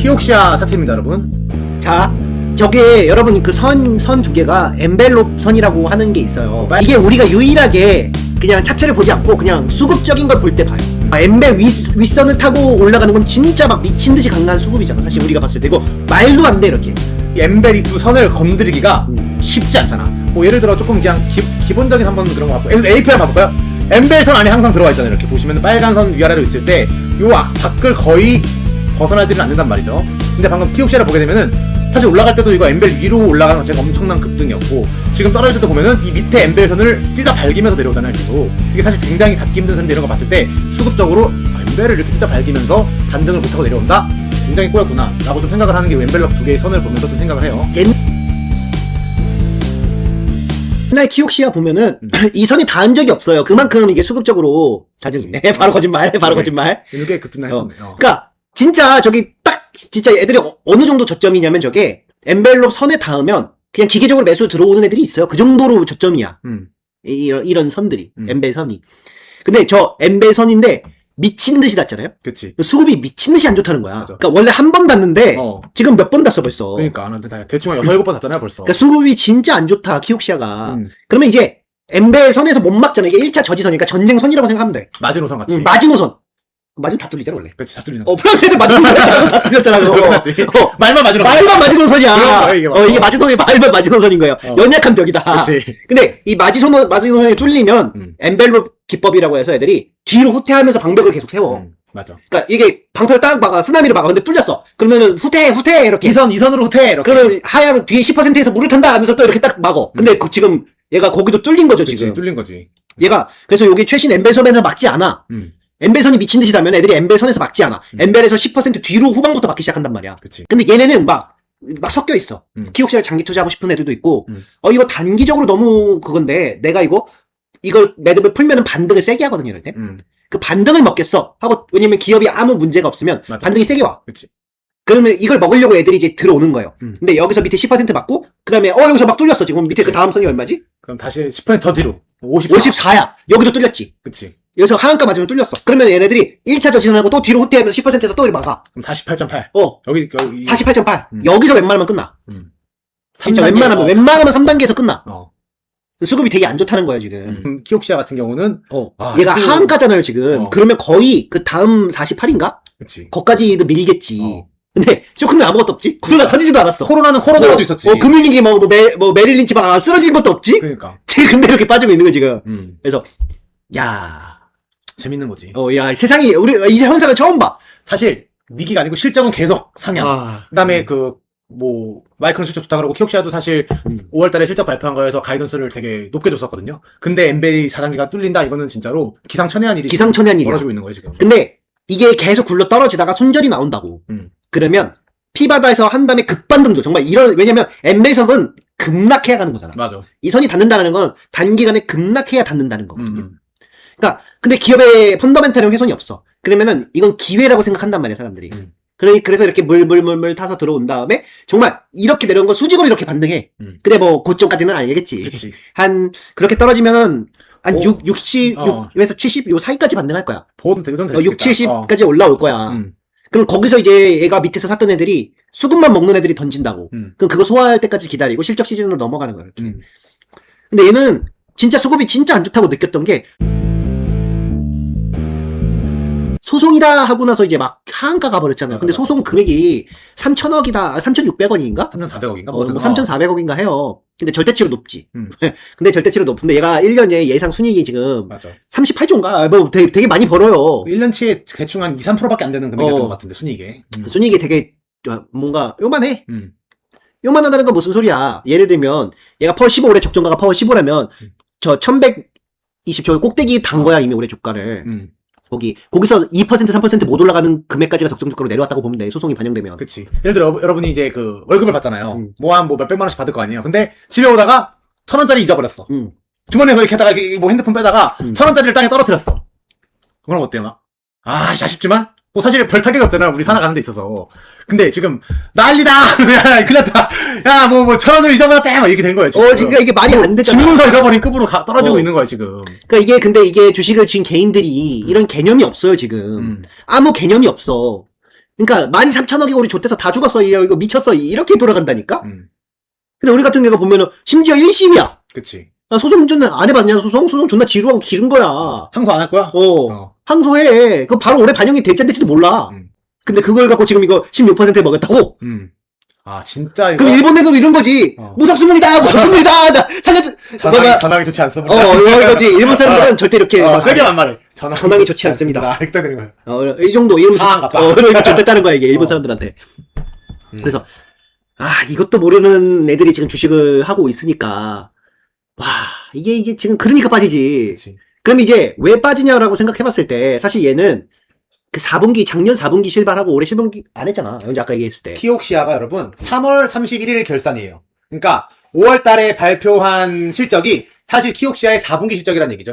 키옥시아 차트입니다, 여러분. 자, 저게 여러분 그 선 두 개가 엔벨롭 선이라고 하는 게 있어요. 이게 우리가 유일하게 그냥 차트를 보지 않고 그냥 수급적인 걸 볼 때 봐요. 엔벨 윗선을 타고 올라가는 건 진짜 막 미친 듯이 강한 수급이잖아. 사실 우리가 봤을 때 이거 말도 안 돼 이렇게. 엔벨 이 두 선을 건드리기가 쉽지 않잖아. 뭐 예를 들어 조금 그냥 기본적인 한번 그런 거 갖고 APR 봐볼까요? 엔벨 선 안에 항상 들어와 있잖아요. 이렇게 보시면 빨간 선 위아래로 있을 때 요 밖을 거의 벗어나지는 않는단 말이죠. 근데 방금 키옥시아를 보게 되면은 사실 올라갈 때도 이거 엔벨 위로 올라가는 거 제가 엄청난 급등이었고, 지금 떨어질 때도 보면은 이 밑에 엔벨 선을 뛰자 발기면서 내려오잖아요. 계속 이게 사실 굉장히 닫기 힘든 선인데, 이런 거 봤을 때 수급적으로 엔벨을 이렇게 뛰자 발기면서 반등을 못하고 내려온다? 굉장히 꼬였구나 라고 좀 생각을 하는 게 엔벨럽 두 개의 선을 보면서 좀 생각을 해요. 옛날 키옥시아 보면은 이 선이 닿은 적이 없어요. 그만큼 이게 수급적으로 닫은. 네, 바로 거짓말, 바로 거짓말. 이게 급등했었네. 그러니까 진짜 저기 딱 진짜 애들이 어느 정도 저점이냐면 저게 엔벨롭 선에 닿으면 그냥 기계적으로 매수 들어오는 애들이 있어요. 그 정도로 저점이야. 이런 선들이 엔벨 선이. 근데 저 엔벨 선인데 미친 듯이 닿잖아요. 그치. 수급이 미친 듯이 안 좋다는 거야. 맞아. 그러니까 원래 한 번 닿는데 지금 몇 번 닿았어 벌써. 그러니까 대충 한 6, 7번 닿잖아요 벌써. 그러니까 수급이 진짜 안 좋다 키옥시아가. 그러면 이제 엔벨 선에서 못 막잖아. 이게 1차 저지선이니까 전쟁선이라고 생각하면 돼. 마지노선 같이. 마지노선. 마지노 다 뚫리잖아 원래. 그치, 다 뚫리는 거. 프랑스 애들 마지노선 다 뚫렸잖아 그거. 말만 마지노선. 말만 마지노선이야. 이게 마지노선이 말만 마지노선인 거예요. 연약한 벽이다. 그치. 근데 이 마지노선이 뚫리면 엔벨롭 기법이라고 해서 애들이 뒤로 후퇴하면서 방벽을 계속 세워. 맞아. 그러니까 이게 방패를 딱 막아, 쓰나미를 막아. 근데 뚫렸어. 그러면은 후퇴 이렇게. 이선으로 후퇴 이렇게. 그러면 하얀 뒤에 10%에서 물을 탄다 하면서 또 이렇게 딱 막어. 근데 지금 얘가 거기도 뚫린 거죠. 그치, 지금. 뚫린 거지. 얘가 그래서 여기 최신 엔벨선에서 막지 않아. 엔벨선이 미친 듯이 닿으면 애들이 엔벨선에서 막지 않아. 엔벨에서 10% 뒤로 후방부터 막기 시작한단 말이야. 그치. 근데 얘네는 막 섞여 있어. 키옥시아 장기 투자하고 싶은 애들도 있고, 이거 단기적으로 너무 그건데, 내가 이걸 매듭을 풀면은 반등을 세게 하거든요, 이럴 때. 그 반등을 먹겠어. 하고, 왜냐면 기업이 아무 문제가 없으면 맞아. 반등이 세게 와. 그치. 그러면 이걸 먹으려고 애들이 이제 들어오는 거예요. 근데 여기서 밑에 10% 맞고, 그 다음에, 여기서 막 뚫렸어. 지금 밑에 그 다음 선이 얼마지? 그럼 다시 10%더 뒤로. 54. 54야. 여기도 뚫렸지. 그치. 여기서 하한가 맞으면 뚫렸어. 그러면 얘네들이 1차 저지선하고 또 뒤로 후퇴하면서 10%에서 또 막아. 그럼 48.8. 여기 여기 48.8. 여기서 웬만하면 끝나. 진짜 3단계, 웬만하면 3단계에서 끝나. 어. 수급이 되게 안 좋다는 거예요, 지금. 키옥시아 같은 경우는 얘가 하한가잖아요, 지금. 그러면 거의 그 다음 48인가? 그치. 거기까지도 밀겠지. 근데 쇼크는 아무것도 없지? 코로나 터지지도 않았어. 코로나는 코로나라도 있었지. 금융위기 메릴 린치 막 쓰러진 것도 없지? 그러니까. 근데 이렇게 빠지고 있는 거 지금. 그래서 야, 재밌는 거지. 야, 세상이 우리 이 현상을 처음 봐. 사실 위기가 아니고 실적은 계속 상향. 그다음에 마이크론 실적 좋다 그러고 키옥시아도 사실 5월달에 실적 발표한 거에서 가이던스를 되게 높게 줬었거든요. 근데 엔벨이 4단계가 뚫린다, 이거는 진짜로 기상천외한 일이 벌어지고 있는 거예요 지금. 근데 이게 계속 굴러 떨어지다가 손절이 나온다고. 그러면 피바다에서 한 다음에 급반등 줘. 정말 왜냐면 엔벨선은 급락해야 가는 거잖아. 맞아. 이 선이 닿는다는 건 단기간에 급락해야 닿는다는 거거든요. 그러니까 근데 기업의 펀더멘탈은 훼손이 없어. 그러면은 이건 기회라고 생각한단 말이야, 사람들이. 그래서 이렇게 물 타서 들어온 다음에 정말 이렇게 내려온 거 수직으로 이렇게 반등해. 근데 고점까지는 아니겠지. 그치. 그렇게 떨어지면은 한 60에서 70 요 사이까지 반등할 거야. 보호는 되게 6, 70까지 올라올 거야. 그럼 거기서 이제 얘가 밑에서 샀던 애들이 수급만 먹는 애들이 던진다고. 그럼 그거 소화할 때까지 기다리고 실적 시즌으로 넘어가는 거야. 이렇게. 근데 얘는 진짜 수급이 진짜 안 좋다고 느꼈던 게, 소송이다 하고 나서 이제 막 하한가 가버렸잖아요. 근데 소송 금액이 3,000억이다, 3,600원인가? 3,400억인가? 3,400억인가 해요. 근데 절대치로 높지. 근데 절대치로 높은데 얘가 1년에 예상 순이익이 지금 38조인가? 되게 많이 벌어요. 1년치에 대충 한 2, 3%밖에 안 되는 금액이었던 것 같은데, 순이익에. 순이익이 되게 뭔가 요만해. 요만하다는 건 무슨 소리야. 예를 들면 얘가 퍼 15 올해 적정가가 퍼 15라면 저 1120조 꼭대기 단 거야, 이미 올해 주가를. 거기서 2% 3% 못 올라가는 금액까지가 적정 주가로 내려왔다고 보면 돼, 소송이 반영되면. 그치. 예를 들어 여러분이 이제 월급을 받잖아요. 몇백만 원씩 받을 거 아니에요. 근데 집에 오다가 1,000원짜리 잊어버렸어. 주머니에서 이렇게 하다가 핸드폰 빼다가 1,000원짜리를 땅에 떨어뜨렸어. 그럼 어때요, 막? 아쉽지만 사실 별 타격이 없잖아, 우리 살아가는 데 있어서. 근데 지금 난리다. 야, 큰일 났다. 야, 1,000원을 잊어버렸다. 막 이렇게 된 거예요, 지금. 그러니까 이게 말이 안 되잖아. 집문서 잃어버린 급으로 떨어지고 있는 거야, 지금. 그러니까 이게 주식을 진 개인들이 이런 개념이 없어요, 지금. 아무 개념이 없어. 그러니까 13,000억이 우리 좆돼서 다 죽었어. 이거 미쳤어. 이렇게 돌아간다니까? 음. 근데 우리 같은 경우가 보면은 심지어 1심이야. 그치. 소송 안 해봤냐? 소송 존나 지루하고 기른 거야. 항소 안 할 거야? 항소해. 그거 바로 올해 반영이 될지 안 될지도 몰라. 근데 그걸 갖고 지금 이거 16%에 먹였다고? 아, 진짜 이거. 그럼 일본 내도 이런 거지. 무섭습니다. 무섭습니다. 나 살려줘. 전화기 좋지 않습니다. 이거지. 일본 사람들은 절대 이렇게. 세게만 말해. 전화기 좋지 않습니다. 이렇게 되는 거야. 이 정도 이러면 상한 같다. 이러면 좋댔다는 거야, 이게 일본 사람들한테. 그래서 이것도 모르는 애들이 지금 주식을 하고 있으니까 와, 이게 지금 그러니까 빠지지. 그치. 그럼 이제 왜 빠지냐라고 생각해봤을 때 사실 얘는 그 4분기 작년 4분기 실반하고 올해 1분기 안 했잖아. 언제 아까 얘기했을 때. 키옥시아가 여러분 3월 31일 결산이에요. 그러니까 5월 달에 발표한 실적이 사실 키옥시아의 4분기 실적이라는 얘기죠.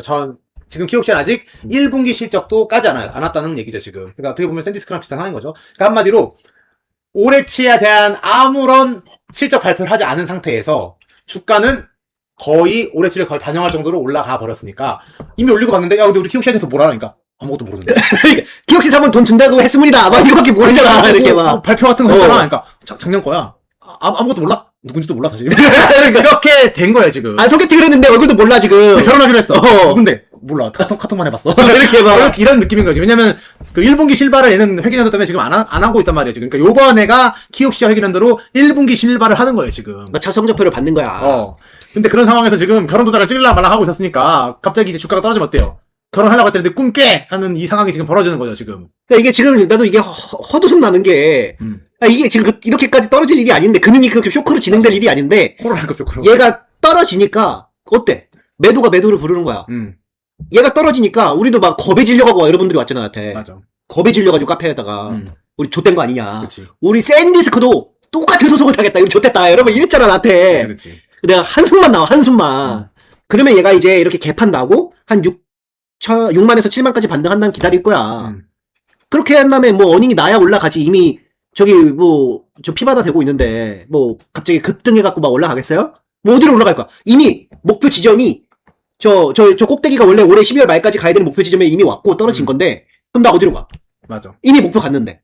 지금 키옥시아는 아직 1분기 실적도 까지 않았다는 얘기죠, 지금. 그러니까 어떻게 보면 샌디스크랑 비슷한 상황인 거죠. 그러니까 한마디로 올해치에 대한 아무런 실적 발표를 하지 않은 상태에서 주가는 거의 올해치를 거의 반영할 정도로 올라가 버렸으니까 이미 올리고 봤는데, 야, 근데 우리 키옥시아에서 뭐라 하니까 아무것도 모르는데. 키옥시 사면 돈 준다고 했습니다. 막 이거밖에 모르잖아. 이렇게 막. 발표 같은 거 있잖아. 그러니까 작년 거야. 아무것도 몰라? 누군지도 몰라, 사실. 이렇게 된 거야, 지금. 소개팅을 했는데 얼굴도 몰라, 지금. 결혼하기로 했어. 누군데? 몰라. 카톡만 해봤어. 이렇게 막. 이런 느낌인 거지. 왜냐면, 그 1분기 실발을 얘는 회계연도 때문에 지금 안 하고 있단 말이야, 지금. 그러니까 요번 애가 키옥시아 회계연도로 1분기 실발을 하는 거예요, 지금. 차 성적표를 받는 거야. 근데 그런 상황에서 지금 결혼 도장을 찍으려 말라 하고 있었으니까, 갑자기 이제 주가가 떨어지면 어때요? 결혼하려고 했는데 꿈 깨! 하는 이 상황이 지금 벌어지는 거죠, 지금. 그러니까 이게 지금, 나도 이게 헛웃음 나는 게, 이게 지금 이렇게까지 떨어질 일이 아닌데, 금융이 그렇게 쇼크로 진행될 일이 아닌데, 코로나급 쇼크로. 얘가 떨어지니까, 어때? 매도가 매도를 부르는 거야. 얘가 떨어지니까, 우리도 막 겁에 질려가고 여러분들이 왔잖아, 나한테. 맞아. 겁에 질려가지고 카페에다가, 우리 좆된 거 아니냐. 그치. 우리 샌디스크도 똑같은 소송을 타겠다. 우리 좆됐다. 여러분 이랬잖아, 나한테. 그치. 내가 한숨만 나와, 한숨만. 그러면 얘가 이제 이렇게 개판 나고, 한 6만에서 7만까지 반등한다면 기다릴 거야. 그렇게 한 다음에 뭐 어닝이 나야 올라가지. 이미 저기 뭐 저 피바다 되고 있는데 뭐 갑자기 급등해갖고 막 올라가겠어요? 뭐 어디로 올라갈 거야? 이미 목표 지점이 저 꼭대기가 원래 올해 12월 말까지 가야 되는 목표 지점에 이미 왔고 떨어진 건데 그럼 나 어디로 가? 맞아. 이미 목표 갔는데.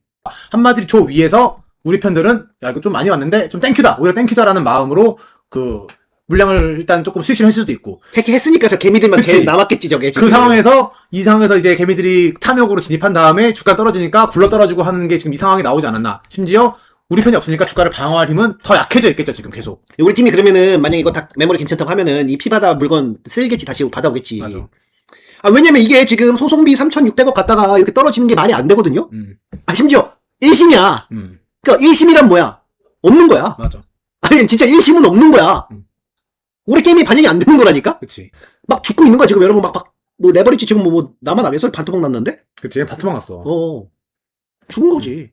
한마디로 저 위에서 우리 편들은 야 이거 좀 많이 왔는데 좀 땡큐다. 오히려 땡큐다라는 마음으로 그 물량을 일단 조금 수익실 했을 수도 있고. 했으니까 저 개미들만 그치. 남았겠지 저게. 그 상황에서 이 상황에서 이제 개미들이 탐욕으로 진입한 다음에 주가 떨어지니까 굴러 떨어지고 하는 게 지금 이 상황이 나오지 않았나. 심지어 우리 편이 없으니까 주가를 방어할 힘은 더 약해져 있겠죠 지금 계속. 우리 팀이 그러면은 만약에 이거 다 메모리 괜찮다고 하면은 이 피바다 물건 쓸겠지. 다시 받아오겠지. 맞아. 왜냐면 이게 지금 소송비 3,600억 갔다가 이렇게 떨어지는 게 말이 안 되거든요. 심지어 1심이야. 그러니까 1심이란 뭐야? 없는 거야. 맞아. 아니 진짜 1심은 없는 거야. 우리 게임이 반영이 안 되는 거라니까? 그치. 막 죽고 있는 거야 지금 여러분 뭐 레버리지 지금 뭐 나만 알겠어? 반토막 났는데? 그치. 얘 바트만 갔어. 죽은 거지.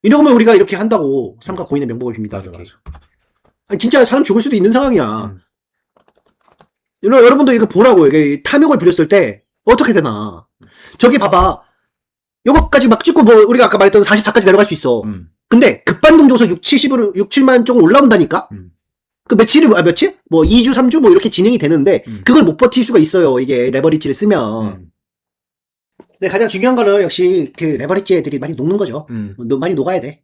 이러면 우리가 이렇게 한다고 삼각 고인의 명복을 빕니다. 맞아. 아니 진짜 사람 죽을 수도 있는 상황이야. 여러분도 이거 보라고. 이게 탐욕을 부렸을 때 어떻게 되나. 저기 봐봐. 요거까지 막 찍고 뭐 우리가 아까 말했던 44까지 내려갈 수 있어. 근데 급반등 줘서 6, 7만 쪽으로 올라온다니까? 그 며칠? 뭐 2주, 3주 뭐 이렇게 진행이 되는데 그걸 못 버틸 수가 있어요. 이게 레버리지를 쓰면. 근데 가장 중요한 거는 역시 그 레버리지 애들이 많이 녹는 거죠. 많이 녹아야 돼.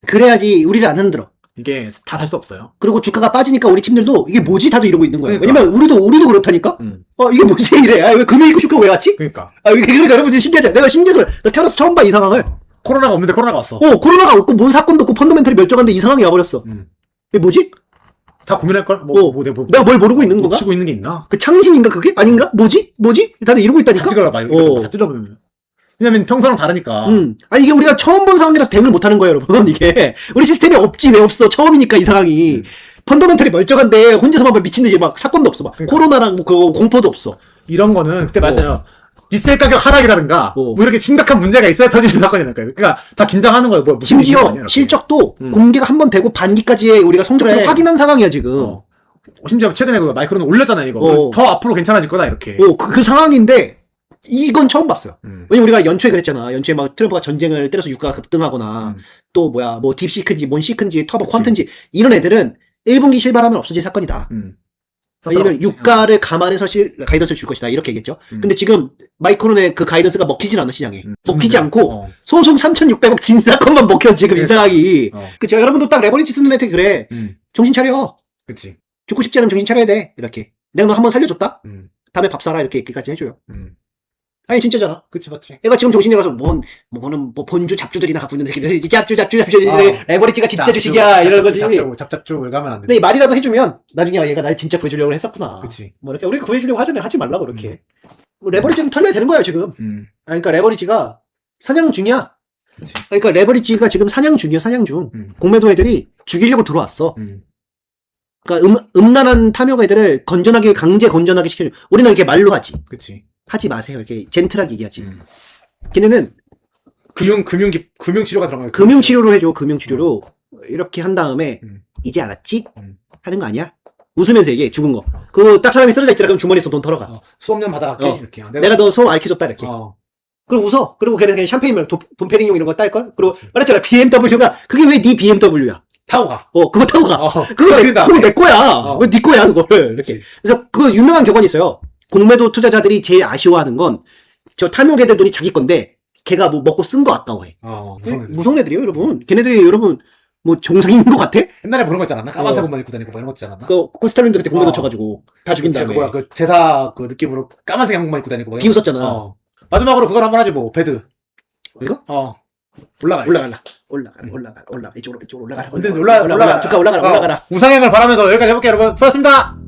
그래야지 우리를 안 흔들어. 이게 다 살 수 없어요. 그리고 주가가 빠지니까 우리 팀들도 이게 뭐지? 다들 이러고 있는 거야. 그러니까. 왜냐면 우리도 그렇다니까? 이게 뭐지? 이래. 왜 금융위기 쇼크가 왜 왔지? 그러니까. 그러니까 여러분들 신기하지? 내가 신기해서 나 태어나서 처음 봐, 이 상황을. 코로나가 없는데 코로나가 왔어. 코로나가 없고 뭔 사건도 없고 펀더멘털이 멀쩡한데 이 상황이 와버렸어. 이게 뭐지? 다 고민할걸? 내가 뭘 모르고 있는 건가? 놓치고 있는 게 있나? 그 창신인가 그게? 아닌가? 뭐지? 다들 이러고 있다니까? 다 찍으려봐. 이거 다 찔러보면. 왜냐면 평소랑 다르니까. 아니 이게 우리가 처음 본 상황이라서 대응을 못하는 거예요 여러분. 이게 우리 시스템이 없지 왜 없어? 처음이니까 이 상황이. 펀더멘털이 멀쩡한데 혼자서만 막 미친듯이 막 사건도 없어. 막 그러니까. 코로나랑 뭐 그 공포도 없어. 이런 거는 그때 말했잖아요. 리셀 가격 하락이라든가 뭐 이렇게 심각한 문제가 있어야 터지는 사건이랄까요. 그러니까 다 긴장하는 거예요. 뭐 심지어 실적도 공개가 한 번 되고 반기까지의 우리가 성적표를 확인한 상황이야 지금. 심지어 최근에 그 마이크로는 올렸잖아요 이거. 더 앞으로 괜찮아질 거다 이렇게. 그 상황인데 이건 처음 봤어요. 왜냐면 우리가 연초에 그랬잖아. 연초에 막 트럼프가 전쟁을 때려서 유가가 급등하거나 또 뭐 딥시크인지 뭔시크인지 터보 퀀트인지 이런 애들은 1분기 실발하면 없어질 사건이다. 왜냐면 유가를 감안해서 가이던스를 줄 것이다 이렇게 얘기했죠. 근데 지금 마이크론의 그 가이던스가 먹히진 않아 시장에. 먹히지 않고 소송 3,600억 진 사건만 먹혀 지금 이 상황이. 그쵸. 여러분도 딱 레버리지 쓰는 애한테 그래. 정신 차려. 그치. 죽고 싶지 않으면 정신 차려야 돼. 이렇게. 내가 너 한번 살려줬다. 다음에 밥 사라 이렇게 얘기까지 해줘요. 아니 진짜잖아. 그치 맞지. 얘가 지금 정신이 나가서 뭐는 본주 잡주들이나 갖고 있는 새끼들 잡주 레버리지가 진짜 주식이야 이런 거지. 잡주 이렇게 하면 안 돼. 근데 이 말이라도 해주면 나중에 얘가 날 진짜 구해주려고 했었구나. 그치. 뭐 이렇게 우리 구해주려고 하잖아요. 하지 말라고 이렇게. 뭐 레버리지는 털려야 되는 거야 지금. 그러니까 레버리지가 사냥 중이야. 그치. 그러니까 레버리지가 지금 사냥 중이야 사냥 중. 공매도 애들이 죽이려고 들어왔어. 그러니까 음란한 탐욕 애들을 강제 건전하게 시켜줘. 우리는 이렇게 말로 하지. 그치. 하지 마세요. 이렇게 젠틀하게 얘기하지. 걔네는 금융치료가 들어가요. 금융치료로 해줘. 금융치료로 이렇게 한 다음에 이제 알았지? 하는 거 아니야? 웃으면서 얘기해. 죽은 거. 그거 딱 사람이 쓰러져 있더라. 그럼 주머니에서 돈 털어가. 수업료 받아갈게. 이렇게. 내가 너 수업 알려줬다 이렇게. 그리고 웃어. 그리고 걔는 그냥 샴페인 돈페링용 이런 거 딸걸? 그리고 말했잖아. BMW가 그게 왜 네 BMW야? 타고 가. 그거 타고 가. 그거 내 거야. 왜 네 거야 그거를. 이렇게. 그래서 그 유명한 격언이 있어요. 공매도 투자자들이 제일 아쉬워하는 건 저 탐욕 애들 돈이 자기 건데 걔가 뭐 먹고 쓴 거 아까워해. 무서운 애들이에요 여러분. 걔네들이 여러분 뭐 정상이 있는 거 같아? 옛날에 그런 거 있잖아. 까만색 옷만 입고 다니고 뭐 이런 거 있잖아. 코스탈린도 그때 공매도 쳐가지고 다 죽인 다음에. 그 제사 그 느낌으로 까만색 양복만 입고 다니고 뭐 비웃었잖아. 마지막으로 그걸 한번 하지 뭐. 배드. 이거? 올라가라. 이쪽으로 올라가라. 올라가라. 올라가라. 우상향을 바라면서 여기까지 해볼게요 여러분. 수고하셨습니다.